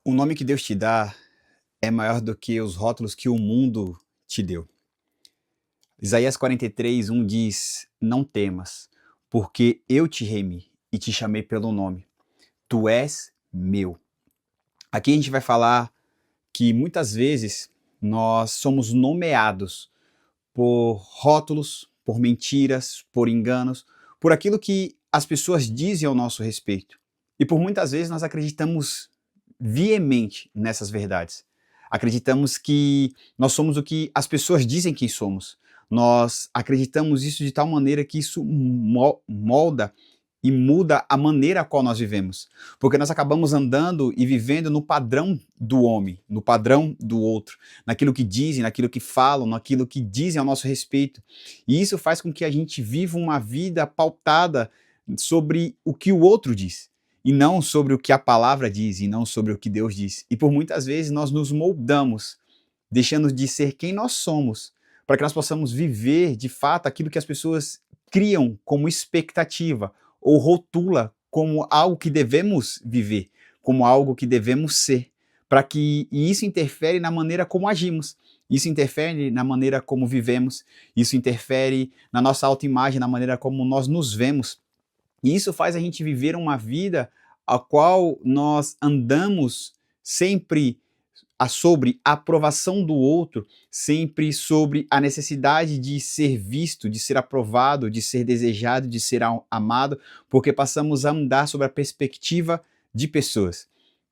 O nome que Deus te dá é maior do que os rótulos que o mundo te deu. Isaías 43, diz: Não temas, porque eu te remi e te chamei pelo nome. Tu és meu. Aqui a gente vai falar que muitas vezes nós somos nomeados por rótulos, por mentiras, por enganos, por aquilo que as pessoas dizem ao nosso respeito. E por muitas vezes nós acreditamos veemente nessas verdades. Acreditamos que nós somos o que as pessoas dizem que somos. Nós acreditamos isso de tal maneira que isso molda e muda a maneira a qual nós vivemos. Porque nós acabamos andando e vivendo no padrão do homem, no padrão do outro, naquilo que dizem, naquilo que falam, naquilo que dizem ao nosso respeito. E isso faz com que a gente viva uma vida pautada sobre o que o outro diz, e não sobre o que a palavra diz, e não sobre o que Deus diz. E por muitas vezes nós nos moldamos, deixando de ser quem nós somos, para que nós possamos viver de fato aquilo que as pessoas criam como expectativa, ou rotula como algo que devemos viver, como algo que devemos ser, e isso interfere na maneira como agimos, isso interfere na maneira como vivemos, isso interfere na nossa autoimagem, na maneira como nós nos vemos. E isso faz a gente viver uma vida a qual nós andamos sempre sobre a aprovação do outro, sempre sobre a necessidade de ser visto, de ser aprovado, de ser desejado, de ser amado, porque passamos a andar sobre a perspectiva de pessoas,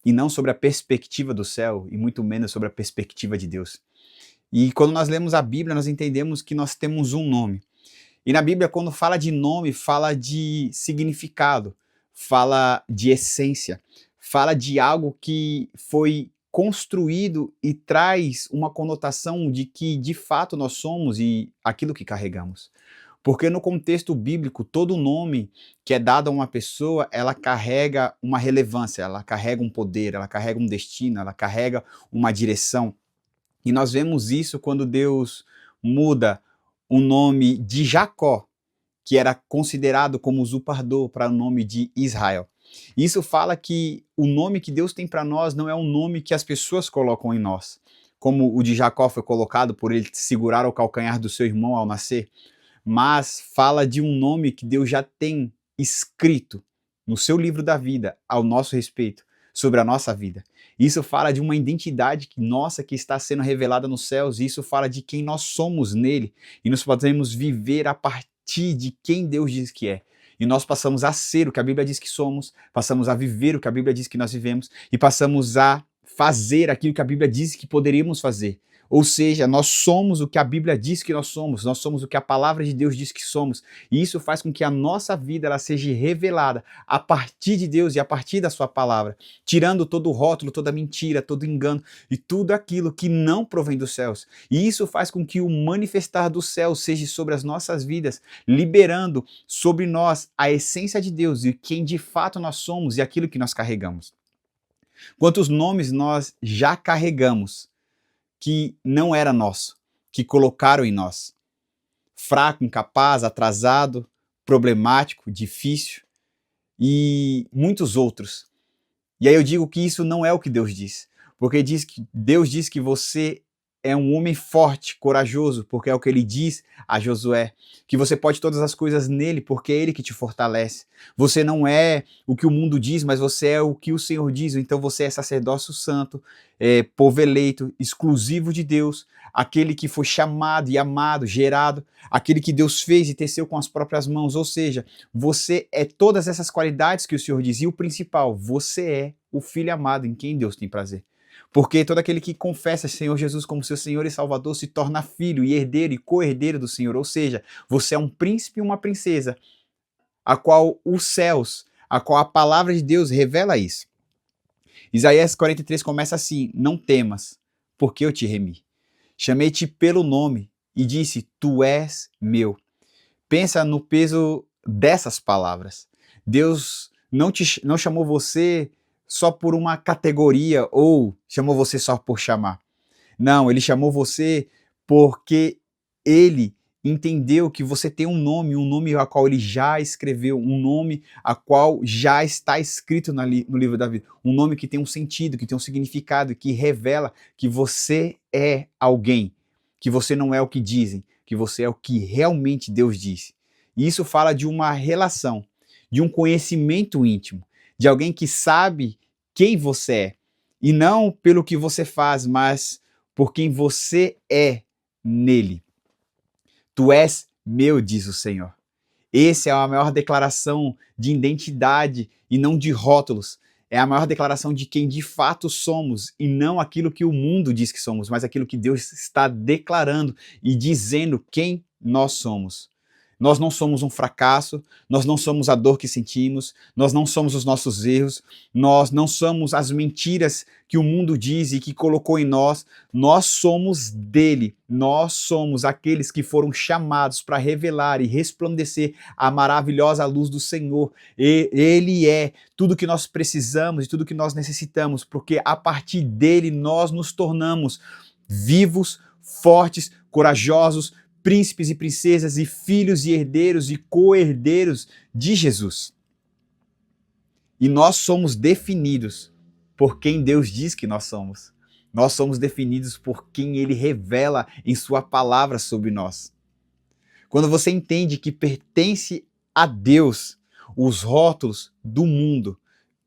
e não sobre a perspectiva do céu, e muito menos sobre a perspectiva de Deus. E quando nós lemos a Bíblia, nós entendemos que nós temos um nome. E na Bíblia, quando fala de nome, fala de significado, fala de essência, fala de algo que foi construído e traz uma conotação de que de fato nós somos e aquilo que carregamos. Porque no contexto bíblico, todo nome que é dado a uma pessoa, ela carrega uma relevância, ela carrega um poder, ela carrega um destino, ela carrega uma direção. E nós vemos isso quando Deus muda o nome de Jacó, que era considerado como usurpador, para o nome de Israel. Isso fala que o nome que Deus tem para nós não é um nome que as pessoas colocam em nós, como o de Jacó foi colocado por ele segurar o calcanhar do seu irmão ao nascer, mas fala de um nome que Deus já tem escrito no seu livro da vida ao nosso respeito, sobre a nossa vida. Isso fala de uma identidade nossa que está sendo revelada nos céus, e isso fala de quem nós somos nele, e nós podemos viver a partir de quem Deus diz que é. E nós passamos a ser o que a Bíblia diz que somos, passamos a viver o que a Bíblia diz que nós vivemos, e passamos a fazer aquilo que a Bíblia diz que poderíamos fazer. Ou seja, nós somos o que a Bíblia diz que nós somos o que a palavra de Deus diz que somos, e isso faz com que a nossa vida ela seja revelada a partir de Deus e a partir da sua palavra, tirando todo o rótulo, toda mentira, todo engano e tudo aquilo que não provém dos céus. E isso faz com que o manifestar do céu seja sobre as nossas vidas, liberando sobre nós a essência de Deus e quem de fato nós somos e aquilo que nós carregamos. Quantos nomes nós já carregamos que não era nosso, que colocaram em nós? Fraco, incapaz, atrasado, problemático, difícil e muitos outros. E aí eu digo que isso não é o que Deus diz, porque Deus diz que você é um homem forte, corajoso, porque é o que ele diz a Josué, que você pode todas as coisas nele, porque é ele que te fortalece. Você não é o que o mundo diz, mas você é o que o Senhor diz, então você é sacerdócio santo, povo eleito, exclusivo de Deus, aquele que foi chamado e amado, gerado, aquele que Deus fez e teceu com as próprias mãos, ou seja, você é todas essas qualidades que o Senhor diz, e o principal, você é o Filho amado em quem Deus tem prazer. Porque todo aquele que confessa Senhor Jesus como seu Senhor e Salvador se torna filho e herdeiro e co-herdeiro do Senhor. Ou seja, você é um príncipe e uma princesa, a qual os céus, a qual a palavra de Deus revela isso. Isaías 43 começa assim: Não temas, porque eu te remi. Chamei-te pelo nome e disse: Tu és meu. Pensa no peso dessas palavras. Deus não chamou você só por uma categoria ou chamou você só por chamar. Não, ele chamou você porque ele entendeu que você tem um nome a qual ele já escreveu, um nome a qual já está escrito no livro da vida, um nome que tem um sentido, que tem um significado, que revela que você é alguém, que você não é o que dizem, que você é o que realmente Deus disse. E isso fala de uma relação, de um conhecimento íntimo, de alguém que sabe quem você é, e não pelo que você faz, mas por quem você é nele. Tu és meu, diz o Senhor. Essa é a maior declaração de identidade e não de rótulos. É a maior declaração de quem de fato somos e não aquilo que o mundo diz que somos, mas aquilo que Deus está declarando e dizendo quem nós somos. Nós não somos um fracasso, nós não somos a dor que sentimos, nós não somos os nossos erros, nós não somos as mentiras que o mundo diz e que colocou em nós somos dele, nós somos aqueles que foram chamados para revelar e resplandecer a maravilhosa luz do Senhor. Ele é tudo que nós precisamos e tudo que nós necessitamos, porque a partir dele nós nos tornamos vivos, fortes, corajosos, príncipes e princesas e filhos e herdeiros e co-herdeiros de Jesus. E nós somos definidos por quem Deus diz que nós somos. Nós somos definidos por quem Ele revela em sua palavra sobre nós. Quando você entende que pertence a Deus, os rótulos do mundo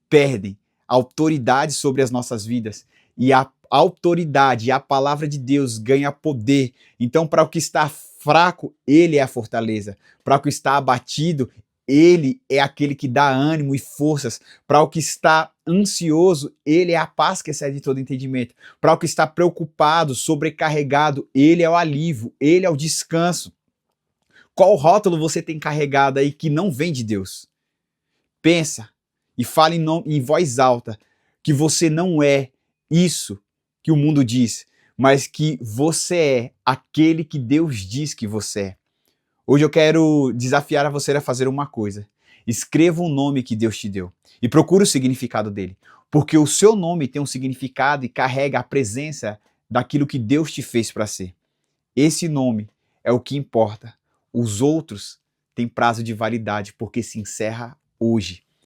perdem autoridade sobre as nossas vidas e a autoridade e a palavra de Deus ganha poder. Então, para o que está fraco, ele é a fortaleza. Para o que está abatido, ele é aquele que dá ânimo e forças. Para o que está ansioso, ele é a paz que excede todo entendimento. Para o que está preocupado, sobrecarregado, ele é o alívio, ele é o descanso. Qual rótulo você tem carregado aí que não vem de Deus? Pensa e fale em voz alta que você não é isso que o mundo diz, mas que você é aquele que Deus diz que você é. Hoje eu quero desafiar a você a fazer uma coisa. Escreva um nome que Deus te deu e procure o significado dele, porque o seu nome tem um significado e carrega a presença daquilo que Deus te fez para ser. Esse nome é o que importa. Os outros têm prazo de validade porque se encerra hoje.